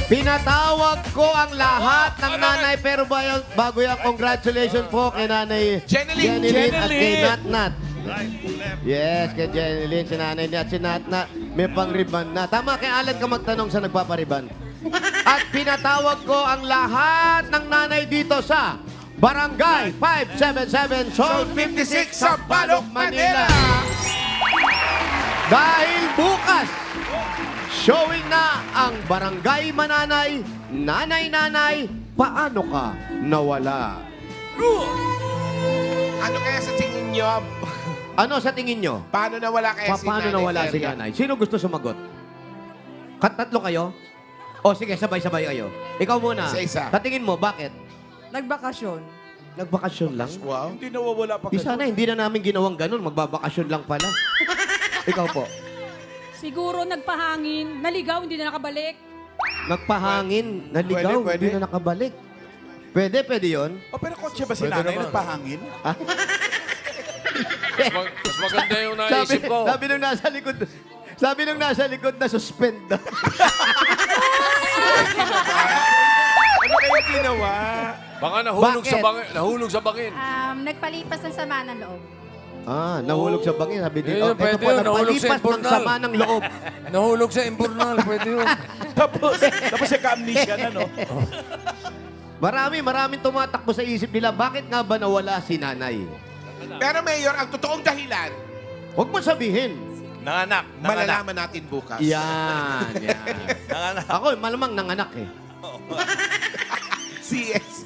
Pinatawag ko ang lahat ng nanay, pero bago yan, congratulations po kay nanay Jeneline. at kay Natnat. Yes, kay Jeneline, si nanay niya at si Natnat, may pang-riban na. Tama, kay Alan ka magtanong sa nagpapariban. At pinatawag ko ang lahat ng nanay dito sa Barangay 577 Zone 56 sa Balok, Manila. Dahil bukas, showing na ang Barangay Mananay, Nanay-Nanay, Paano Ka Nawala? Ano kaya sa tingin nyo? Ano sa tingin nyo? Paano nawala kaya si Paano Nanay nawala si Feria? nanay? Sino gusto sumagot? Tatlo kayo? O sige, sabay-sabay kayo. Ikaw muna. Isa-isa. Sa tingin mo, bakit? Nagbakasyon. Nagbakasyon lang? Wow. Hindi nawawala pa Di sana, hindi na namin ginawang ganun. Magbabakasyon lang pala. Ikaw po. Siguro nagpahangin, naligaw, hindi na nakabalik. Nagpahangin, naligaw, Pwede. hindi na nakabalik. Pwede yon. O, pero kotse ba si Pwede nanay naman. nagpahangin? Mas maganda yung naisip ko. Sabi nung nasa likod na suspend daw. Ano kaya ginawa? Baka nahulog Bakit? sa bangin. Nahulog sa bangin. Nagpalipas ng sama ng loob. Nahulog sa bangin. Sabi din, Yun, ito pwede po, yun, nahulog sa nagpalipas ng impurnal. sama ng loob. Nahulog sa impurnal. Pwede yun. Tapos nagka-amnesia na, no? Maraming tumatakbo sa isip nila. Bakit nga ba nawala si nanay? Pero Mayor, ang totoong dahilan, Huwag mo sabihin. Nanganak. malalaman natin bukas. Yan. Nanganak. Ako, malamang nanganak eh. CS.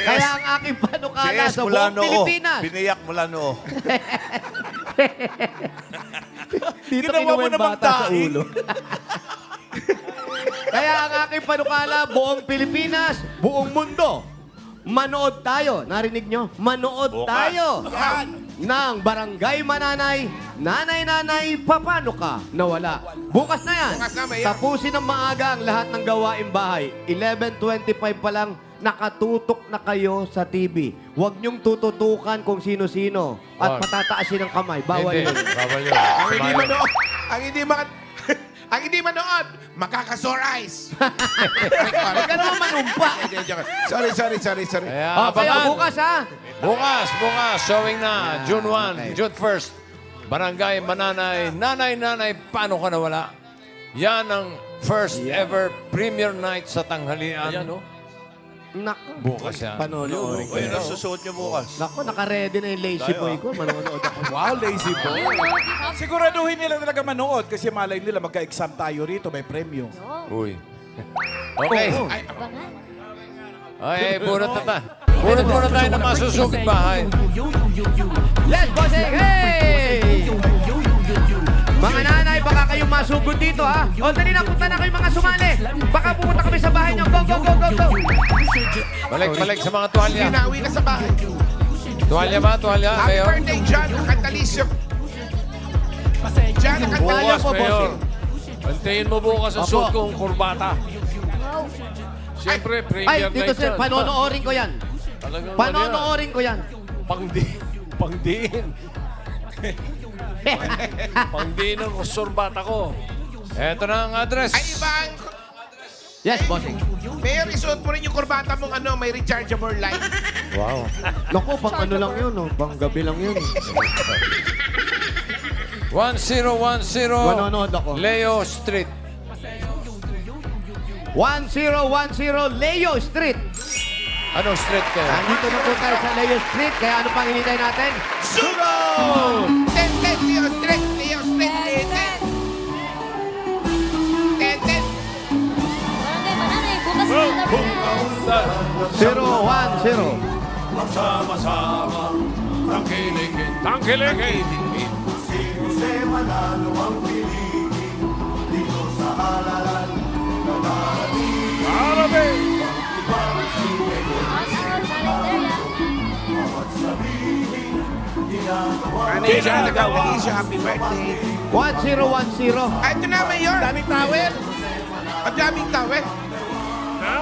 Kaya ang aking panukala sa buong Pilipinas. Biniyak mula noo. Dito Ginawa mo kinuha yung namang bata sa daing. ulo. Kaya ang aking panukala, buong Pilipinas, buong mundo, manood tayo. Narinig nyo? Manood Bukas. tayo ng Barangay Mananay, Nanay-Nanay, Paano Ka Nawala? Bukas na yan. Bukas na, Mayor. Tapusin ng maaga ang lahat ng gawaing bahay. 11:25 pa lang, nakatutok na kayo sa TV. Huwag niyong tututukan kung sino-sino at Wag. patataasin ang kamay. Bawal Hindi. yun. Bawal yun. Ang hindi manood, ang hindi manood, makaka-sore eyes. Huwag ka naman manumpa. Sorry. Kaya, Kaya abangan. bukas ha. Bukas, showing na. June 1, Okay. June 1st. Barangay Mananay, Nanay-Nanay, Paano Ka Nawala? Yan ang first ever premiere night sa tanghalian. Ayan, no? Naku. Bukas yan. Panonood ko. Ayun ang susuot niyo bukas. Naku, naka-ready na yung lazy boy ko. Manonood ako. Wow, lazy boy. Siguraduhin nila talaga manood kasi malay nila magka-exam tayo rito, may premyo. Uy. Okay. Oo. Ay, Abangan. Okay, bunot na tayo. Bunot muna tayo ng masusuging bahay. Yes, bossing! Hey! Mga nanay, baka kayong masugod dito, ha? O, dali na, punta na kayo mga sumali. Baka pupunta kami sa bahay niyo. Go, go, go, go, go! Balik sa mga tuwalya. Ginawi na sa bahay. Tuwalya ba? Tuwalya? Happy Mayor? birthday, John. Nakantalisyo. John, nakantalisyo. Bukas po, Mayor. bossing. Antayin mo bukas ang Opo. suot kong kurbata. Siyempre, Ay, premier dito night sir, yan. panonoorin ko yan. Talagang Panonoorin ko yan. Pangdiin. Pangdiin ang surbata ko. Eto na ang address. Ay, iba ang... Yes, bossing. Mayor, isuot mo rin yung kurbata mong may rechargeable line. Wow. Naku, pang ano lang yun, oh. Pang gabi lang yun. 1010 Manonood ako. Leo Street. 1010 Leo Street. Anong street kayo? Nandito na po tayo sa Leo Street. Kaya ano pang hinintay natin? Sugo! Ten, Leo Street, Leo Street, ten. Ten. Barangay Mananay, bukas na kami. 010. Magsama-sama, tangkiligin. Arabi! Ano yung siya nag-wish? Happy birthday. 1010. Ay, ito na, Mayor. Daming towel. Ang daming towel.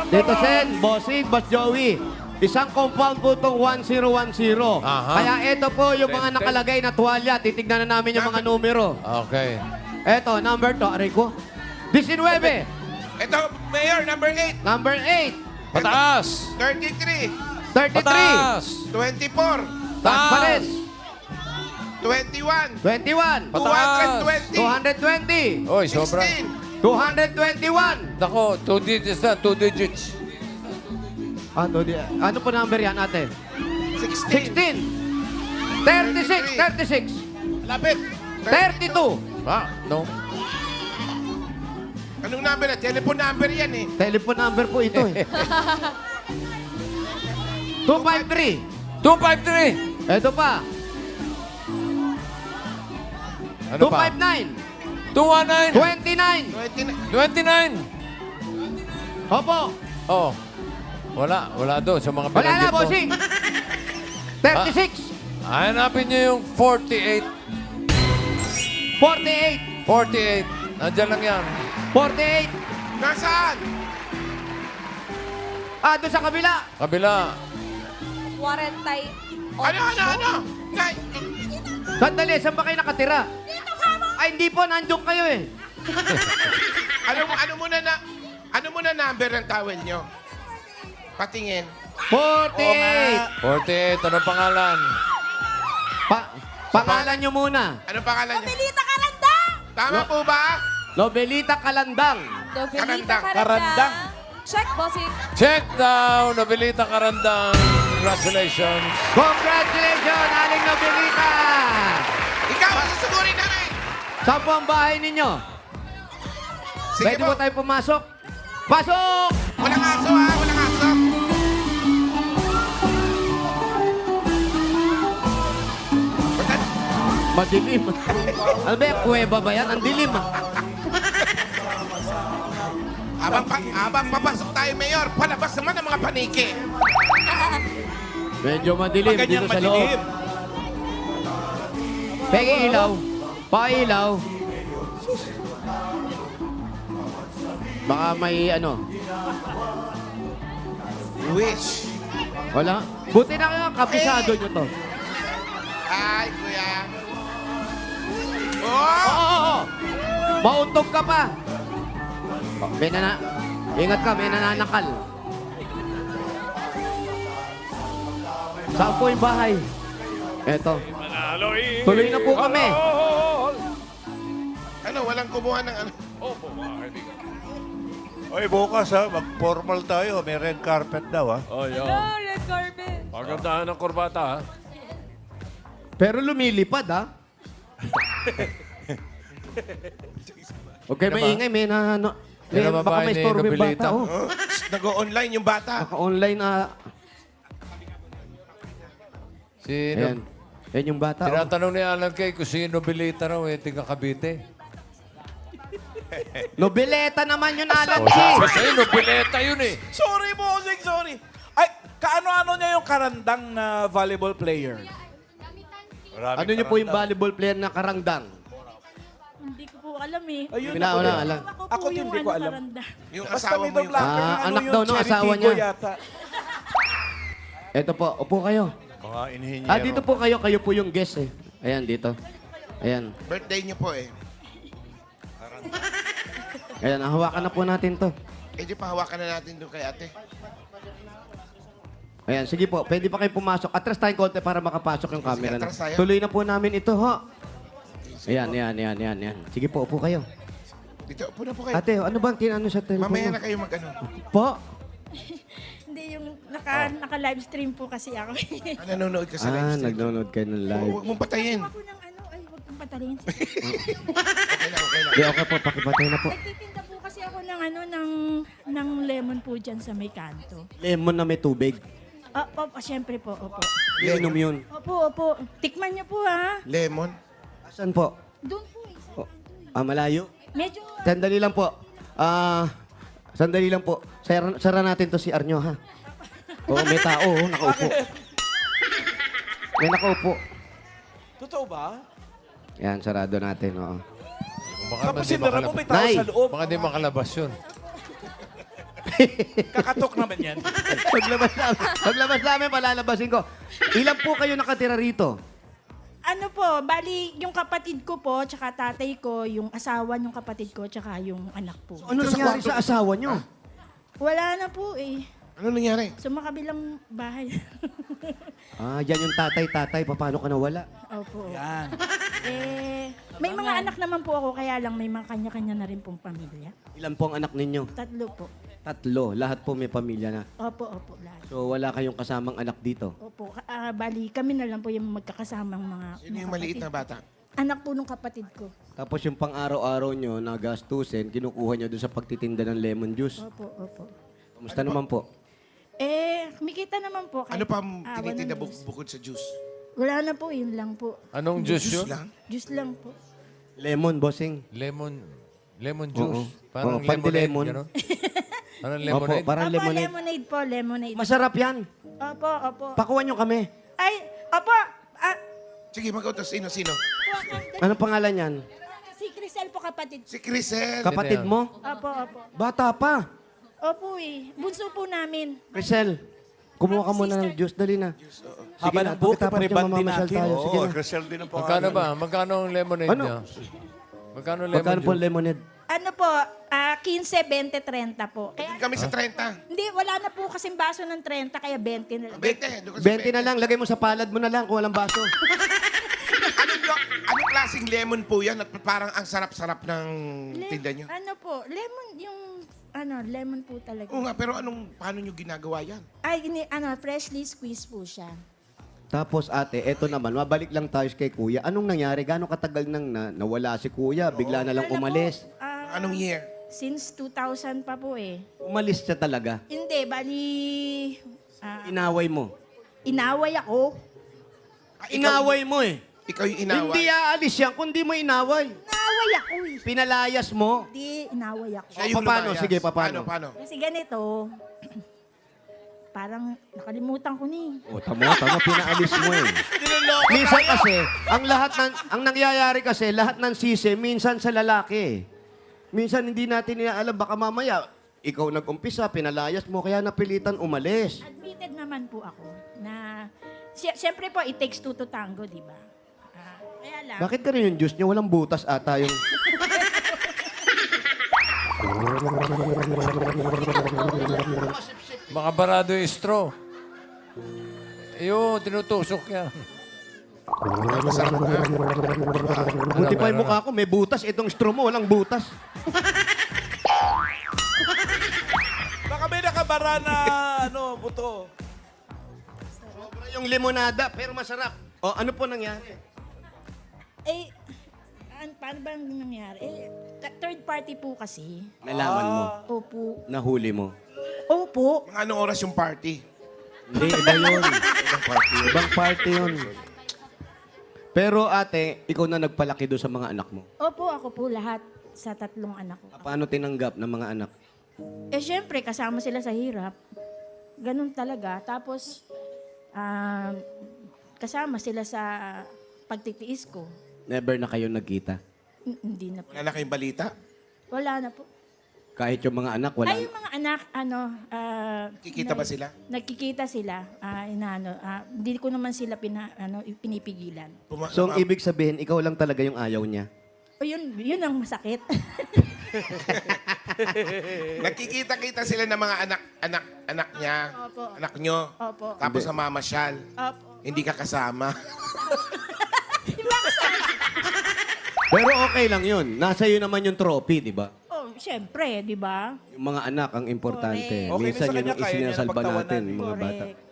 Dito Sen, Bossing, Boss Joey. Isang compound po itong 1010. Aha. Kaya ito po yung mga nakalagay na tuwalya. Titignan na namin yung mga numero. Okay. Eto, number to. Aray ko. 19, Ito, Mayor, number 8. Number 8. Pataas! 33. 33. Pataas! 24. Taas pa rin. 21. 21. Pataas! 220. 220. Oy, sobra. 16. 221. Nako, 2 digits na, 2 digits. Ano po number yan, ate? 16. 16. 36. 36. Lapit. 32. Ah, no. Anong number na? Telephone number yan eh. Telephone number po ito eh. 253. 253! Ito pa. Ano pa? 259. 219! 29. 29! 29. Opo. Oh. Wala doon sa mga Wala na, binanggit mo. bossing. 36. Hanapin niyo yung 48. 48. 48. Nandiyan lang yan. 48. Nasaan? Doon sa kabila. Kabila. 40. Ano? Nay, Sandali, saan ba kayo nakatira? Ay, hindi po, nandiyon kayo eh. ano muna number ng towel nyo? Patingin. 48. 48. Anong pangalan? Pangalan nyo muna. Ano pangalan niya? Nobelita Karandang! Tama po ba? Nobelita Kalandang. Nobelita Karandang. Check, bossing. Check down, Novelita Karandang. Congratulations. Congratulations, Aling Nobelita. Ikaw ang susugurin namin. Saan po ang bahay ninyo? Sige Pwede po. po tayo pumasok? Pasok! Walang aso ha, walang aso. Ba't- Madilim. Ano ba yan? Kuweba ba yan? Ang dilim. Abang papasok tayo, Mayor, palabas naman ang mga paniki. Medyo madilim dito Ganyang sa loob. madilim. Pegi ilaw. Pailaw. Baka may ano. Wish. Wala. Buti na kaya kabisado nyo to. Ay, kuya. Oo, Oh! oo, oo. Mauntog ka pa. Oh, Ingat ka, may nananakal. Saan po yung bahay? Eto. Tuloy na po kami. Ano, walang kumuha ng ano. Oy, bukas ha, mag-formal tayo. May red carpet daw ha. Oh, yeah. No, red carpet. Pagandahan ng kurbata, ha? Pero lumilipad, ha? Okay, maingay. May na... No, Yan ang baka babae may ni storm yung Nobelita. bata, oh. Oh, nag-online yung bata. Baka online na... Sino? Ayan. Yan yung bata, oh. Tinatanong ni Alan Kay kung sino Novelita raw, tiga Cavite. Nobeleta naman yun, Alan Oh, K. sabi sa'yo, Novelita yun eh. Sorry, bossing, sorry. Ay, kaano-ano niya yung karandang na volleyball player? Ano niyo po yung volleyball player na karangdang? Hindi ko po alam eh. Ayun, Wala, alam. Ako din hindi ko alam. Yung Basta asawa mo middle yung... blocker na anak yun, daw ng Cherry asawa Tigo niya. Yata. Eto po, upo kayo. Mga inhinyero. Dito po kayo. Kayo po yung guest eh. Ayan, dito. Ayan. Birthday niyo po eh. Ayan, hawakan na po natin to. Eh, di pahawakan na natin doon kay ate. Ayan, sige po. Pwede pa kayo pumasok. Atras tayong konti para makapasok yung camera na. atras tayo. Tuloy na po namin ito, ho. Ayan. Sige po, upo kayo. Dito, upo na po kayo. Ate, ano bang tinano sa telepono? Mamaya na kayo mag-ano. Po? Hindi, yung naka-live stream po kasi ako. Nanonood ka sa live stream. nagdownload kayo ng live. Huwag mong patayin. Ako ng ano, ay, huwag kong patalin. Okay lang. Di, okay po. Pakipatay na po. Nagtitinda po kasi ako ng ano, ng lemon po dyan sa may kanto. Lemon na may tubig. Siyempre po, opo. Iinom yun. Opo. Tikman niyo po ha. Lemon. Asan po? Doon po eh. Oh, malayo? Medyo, Sandali lang po. Sandali lang po. Sara natin to si Arnyo, ha? Oo, may tao, oh, nakaupo. May nakaupo. Totoo ba? Yan, sarado natin, oo. Baka Tapos di sinara mo, may tao Nay! sa loob. Baka di makalabas yun. Kakatok naman yan. Paglabas namin, palalabasin ko. Ilan po kayo nakatira rito? Ano po, bali yung kapatid ko po, tsaka tatay ko, yung asawa ng kapatid ko, tsaka yung anak po. Ano nangyari sa asawa nyo? Wala na po eh. Ano nangyari? Sa makabilang bahay. Yan yung tatay. Paano ka nawala? Opo. Yan. May mga anak naman po ako, kaya lang may mga kanya-kanya na rin pong pamilya. Ilan po ang anak ninyo? 3 po. 3. Lahat po may pamilya na. Opo, lahat. So wala kayong kasamang anak dito? Opo, bali kami na lang po yung magkakasamang mga Sino yung maliit na bata? anak po nung kapatid ko. Tapos yung pang-araw-araw nyo na gastusin, kinukuha nyo doon sa pagtitinda ng lemon juice. Opo. Kamusta naman po? Kumikita naman po. Ano pa ang awa tinitinda ng Diyos. bukod sa juice? Wala na po, yun lang po. Anong juice yun? lang? Juice lang po. Lemon, bossing. Lemon juice. Oo. Parang Oo, pandilemon. lemonade, gano'n? Parang Opo, lemonade. parang Opo, lemonade. lemonade po, lemonade. Masarap yan. Opo. Pakuha nyo kami. Ay, opo. Sige, mag-utos. Sino? Anong pangalan yan? Si Crisel po kapatid. Si Crisel. Kapatid mo? Opo. Bata pa. Opo Bunso po namin. Crisel, kumuha ka muna ng juice. Dali na. Haba ng buhok, pagkatapos pariban yung din mamamasyal natin. tayo. Sige Oo, na. Crisel din ang Magkano pangalan. ba? Magkano ang lemonade Ano? niya? Magkano lemon Magkano po juice? lemonade? Ano po, 15, 20, 30 po. Kaya, Kami sa 30. hindi, wala na po kasing baso ng 30, kaya 20 na lang. 20. doon ka sa 20 na lang. Lagay mo sa palad mo na lang kung walang baso. Anong klaseng lemon po yan? At parang ang sarap-sarap ng tinda nyo. Ano po, lemon po talaga. Oo nga, pero paano nyo ginagawa yan? Ay, freshly squeezed po siya. Tapos ate, eto naman, mabalik lang tayo kay kuya. Anong nangyari? Gano'ng katagal nang nawala si kuya? Bigla na lang Wala umalis. po, Anong year? Since 2000 pa po eh. Umalis siya talaga. Hindi, bali, Inaway mo. inaway ako. Inaway mo eh. Ikaw yung inaway. Hindi aalis yan kung di mo inaway. Inaway ako eh. Pinalayas mo. Hindi, inaway ako. Siya yung Paano? lumayas. Sige, paano? Paano? Kasi ganito, parang nakalimutan ko ni. O, tama, pinaalis mo eh. Minsan kasi, ang nangyayari kasi, lahat ng sisi, minsan sa lalaki. Minsan hindi natin inaalam, baka mamaya, ikaw nag-umpisa, pinalayas mo, kaya napilitan umalis. Admitted naman po ako na, siyempre po, it takes 2 to tango, di ba? Kaya lang, Bakit ka rin yung juice niya? Walang butas ata yung... Baka barado yung straw. Ayun, tinutusok yan. Buti pa yung mukha ko, may butas. Itong straw mo, walang butas. Baka may nakabara na, buto. Sobra yung limonada, pero masarap. O, ano po nangyari? paano ba ang nangyari? Third party po kasi. Nalaman mo. Opo. Nahuli mo. Opo. Mga anong oras yung party? Hindi, iba yun. Ibang party yun. Pero ate, ikaw na nagpalaki doon sa mga anak mo. Opo, ako po lahat sa 3 anak ko. Paano tinanggap ng mga anak? Siyempre, kasama sila sa hirap. Ganun talaga. Tapos, kasama sila sa pagtitiis ko. Never na kayo nagkita? Hindi na po. Wala na kayong balita? Wala na po. Kahit yung mga anak, wala. Ay, yung mga anak, Kikita ba sila? Nagkikita sila. Hindi ko naman sila pinipigilan. So, ang ibig sabihin, ikaw lang talaga yung ayaw niya? O yun ang masakit. Nagkikita-kita sila ng mga anak niya, Opo. anak nyo. Opo. Tapos sa mamasyal, Opo. hindi ka kasama. Pero okay lang yun. Nasa iyo naman yung trophy, di ba? Oh, siyempre, di ba? Yung mga anak ang importante. Correct. Okay, Minsan sa yun kanya yung kaya niya isinasalba napagtawanan natin, eh. mga bata. Correct.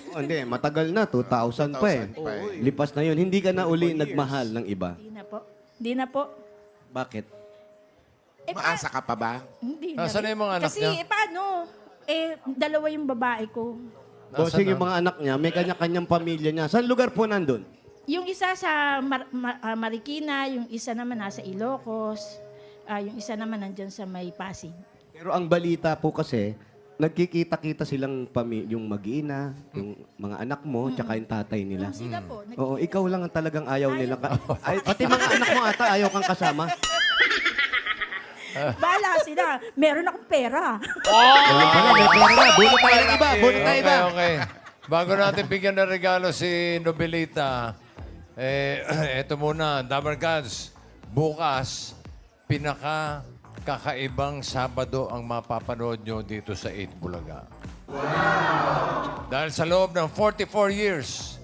Oh, hindi, matagal na, 2,000 pa eh. 2,000 pa eh. Lipas na yun. Hindi ka na uli nagmahal ng iba. Hindi na po. Hindi na po. Bakit? Maasa ka pa ba? Hindi na. Nasaan na yung mga anak Kasi, niya? paano? 2 yung babae ko. Bossing yung mga anak niya, may kanya-kanyang pamilya niya. Saan lugar po nandun? Yung isa sa Marikina, yung isa naman nasa Ilocos, yung isa naman nandyan sa may Pasig. Pero ang balita po kasi, nagkikita-kita silang yung mag-ina, yung mga anak mo, tsaka yung tatay nila. Sila po. Oo, ikaw lang ang talagang ayaw nila. Ay, pati mga anak mo ata, ayaw kang kasama. Bala sila. Meron akong pera. Ayun pala, may pera na. Bunot tayo ng iba, bunot tayo iba. Okay. Bago natin bigyan ng regalo si Nobelita, Eto muna, Dabber Gods. Bukas, kakaibang Sabado ang mapapanood nyo dito sa 8 Bulaga. Wow! Dahil sa loob ng 44 years,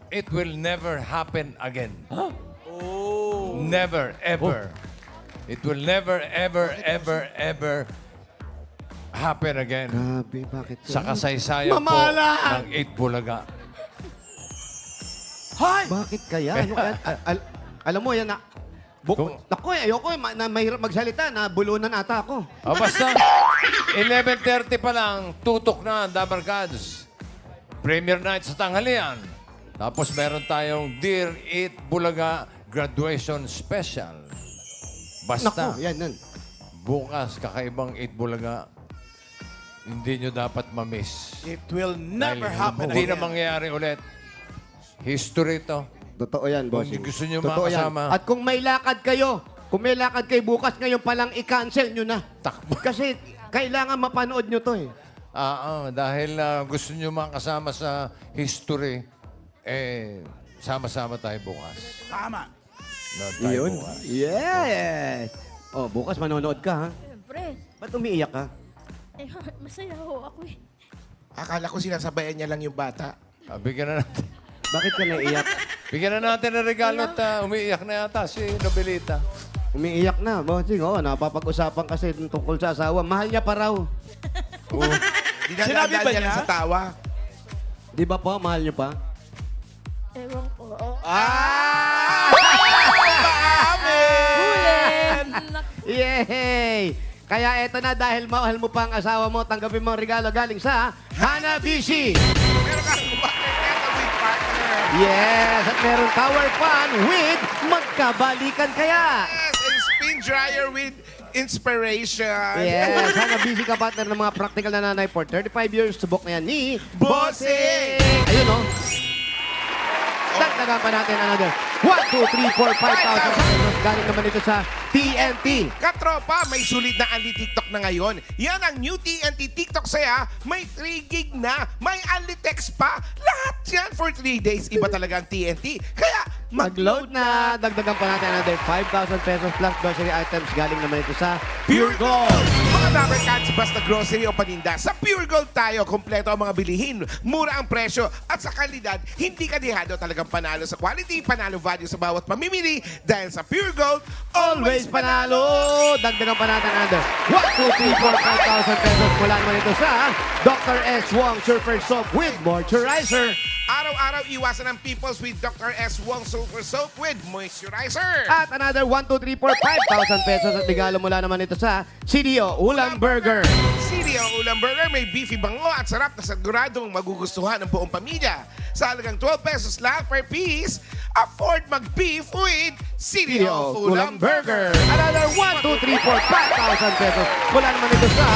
it will never happen again. Oh! Never, ever. It will never, ever happen again Grabe, bakit? sa kasaysayan po Mamahalan! ng 8 Bulaga. Bakit kaya? Ano, alam mo, yan na... Naku, ayoko na mahirap magsalita, na bulunan ata ako. Basta, 11:30 pa lang, tutok na ang Dabber Gods. Premier night sa tanghalian. Tapos meron tayong Dear 8 Bulaga Graduation Special. Basta, Naku, yan. bukas, kakaibang 8 Bulaga, hindi nyo dapat mamiss. It will never happen Hindi na again. mangyayari ulit. History to. Totoo yan, boss. Kung gusto nyo Totoo yan. makasama. At kung may lakad kayo bukas, ngayon palang i-cancel nyo na. Takbo. Kasi kailangan mapanood nyo to eh. Dahil gusto nyo makasama sa history, sama-sama tayo bukas. Tama. Bukas. Yes! Oh, bukas manonood ka, ha? Siyempre. Ba't umiiyak ka? Eh, masaya ho ako eh. Akala ko sinasabayan niya lang yung bata. Bigyan na natin. Bakit ka naiiyak? Bigyan na natin ng regalo at umiiyak na yata si Nobelita. Umiiyak na, bossing. Oo, napapag-usapan kasi tungkol sa asawa. Mahal niya pa raw. Sinabi ba Dinadaan niya? sa tawa. Di ba po, mahal niyo pa? Ewan ko. Yay! Kaya eto na, dahil mahal mo pa ang asawa mo, tanggapin mo ang regalo galing sa Hanabishi. Meron ka water kettle with partner. Yes! At meron tower fan with Magkabalikan Kaya. Yes, and spin dryer with inspiration. Yes! Hanabishi ka partner ng mga practical na nanay for 35 years. Subok na yan ni Bossing! Ayun, oh. Dagdagan pa natin another 1, 2, 3, 4, 5,000 pesos. Galing naman ito sa TNT. Katropa, may sulit na Anli TikTok na ngayon. Yan ang new TNT TikTok Saya. May 3 gig na. May Anli text pa. Lahat yan for 3 days. Iba talaga ang TNT. Kaya Mag-load na. Dagdagan pa natin another 5,000 pesos plus grocery items. Galing naman ito sa Pure Gold. Mga Dabber Cats, basta grocery o paninda. Sa Pure Gold tayo, kompleto ang mga bilihin. Mura ang presyo at sa kalidad, hindi ka dihado. Talagang panalo sa quality, panalo value sa bawat mamimili. Dahil sa Pure Gold, Always panalo! Dagdagan pa natin another 1, 2, 3, 4, 5,000 pesos. Mula naman ito sa Dr. S. Wong Super Soap with Moisturizer. Araw-araw iwasan ang pimples with Dr. S. Wong Super Soap with Moisturizer. At another 1, 2, 3, 4, 5,000 pesos. At regalo mula naman ito sa CDO Ulam Burger. CDO Ulam Burger may beefy bango at sarap na siguradong magugustuhan ng buong pamilya. Sa halagang 12 pesos lang per piece, afford mag-beef with CDO Ulam Burger. Another 1, 2, 3, 4, 5,000 pesos. Mula naman ito sa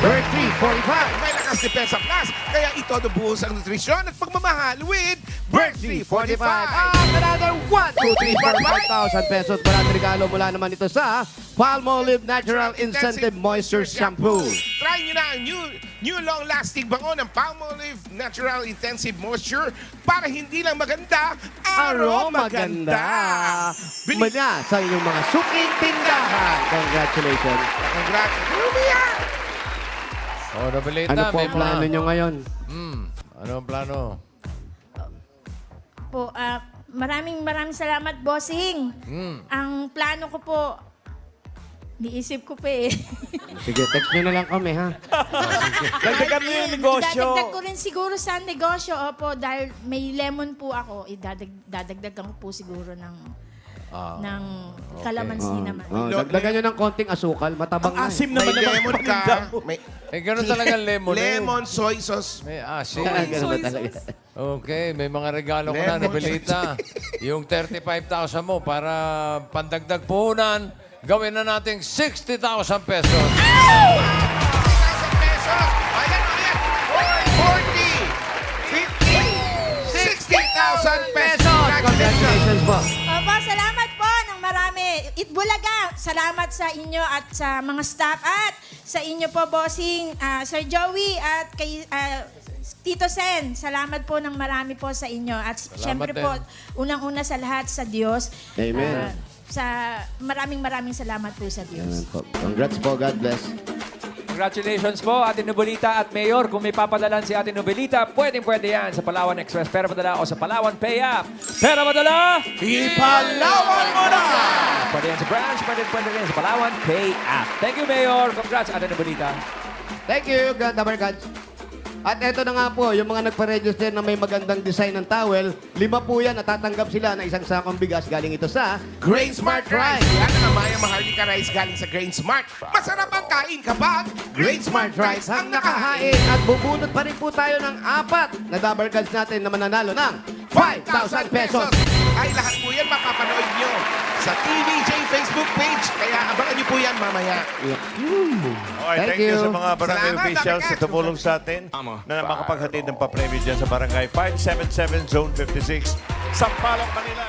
Bird 345. May lakas depensa plus, kaya ito buhos ang nutrisyon at pagmamahal with Bird 345. At another 1, 2, 3, 4, 5,000 pesos. Maraming regalo mula naman ito sa Palmolive Natural Incentive Moisture Shampoo. Try nyo na ang new long-lasting bango ng Palmolive Natural Intensive Moisture para hindi lang maganda, Aroma ganda. Bili- Mula sa inyong mga suking tindahan. Congratulations. Congrats. Lumia! Nobelita, Ano po may ang plano nyo ngayon? Ano ang plano? Po, maraming salamat, bossing. Ang plano ko po, niisip ko pa eh. Sige, text nyo na lang kami, ha? Dagdagan mo yung negosyo. Dadagdag ko rin siguro sa negosyo. Opo, dahil may lemon po ako, dadagdagan ko po siguro ng kalamansi naman. Dagdagan nyo ng konting asukal. Matabang na. Asim May naman naman lemon paninda ka. mo. May Ganun talaga lemon. lemon, soy sauce. May asin. Ganun ba talaga? Okay, may mga regalo ko na, Lemon. Nobelita. Yung 35,000 mo para pandagdag puhunan, gawin na nating 60,000 pesos. 60,000 pesos. Ayan. 40, 50, 60,000 pesos. Congratulations po. Opo, salamat po ng marami. Itbulaga, salamat sa inyo at sa mga staff at sa inyo po, bossing, Sir Joey at kay Tito Sen, salamat po ng marami po sa inyo. At syempre din. po, unang-una sa lahat sa Diyos. Amen. Maraming salamat po sa Diyos. Congrats po. God bless. Congratulations po, Ate Nobelita at Mayor. Kung may papadalan si Ate Nobelita, pwedeng-pwede yan sa Palawan Express. Pera padala o sa Palawan Pay App. Pera padala! Ipalawan mo na! Pwede yan sa branch, pwede rin sa Palawan Pay App. Thank you, Mayor. Congrats, Ate Nobelita. Thank you, God, Dabarkads. At eto na nga po, yung mga nagpa-register na may magandang design ng towel, 5 po yan, natatanggap sila na isang sakong bigas galing ito sa Grain Smart Rice. Yan ang Amaya Maharlika Rice galing sa Grain Smart. Masarap ang kain kapag Grain Smart Rice ang nakahain. At bubunot pa rin po tayo ng 4 na Dabarkads natin na mananalo ng 5,000 pesos. Ay, lahat po yan mapapanood nyo sa TVJ Facebook page. Kaya abangan nyo po yan mamaya. Okay, Thank thank you you. sa mga barangay Salamat, officials Dabarkads. sa tumulong sa atin na makapaghatid ng papremyo dyan sa barangay 577 Zone 56, Sampaloc, Manila.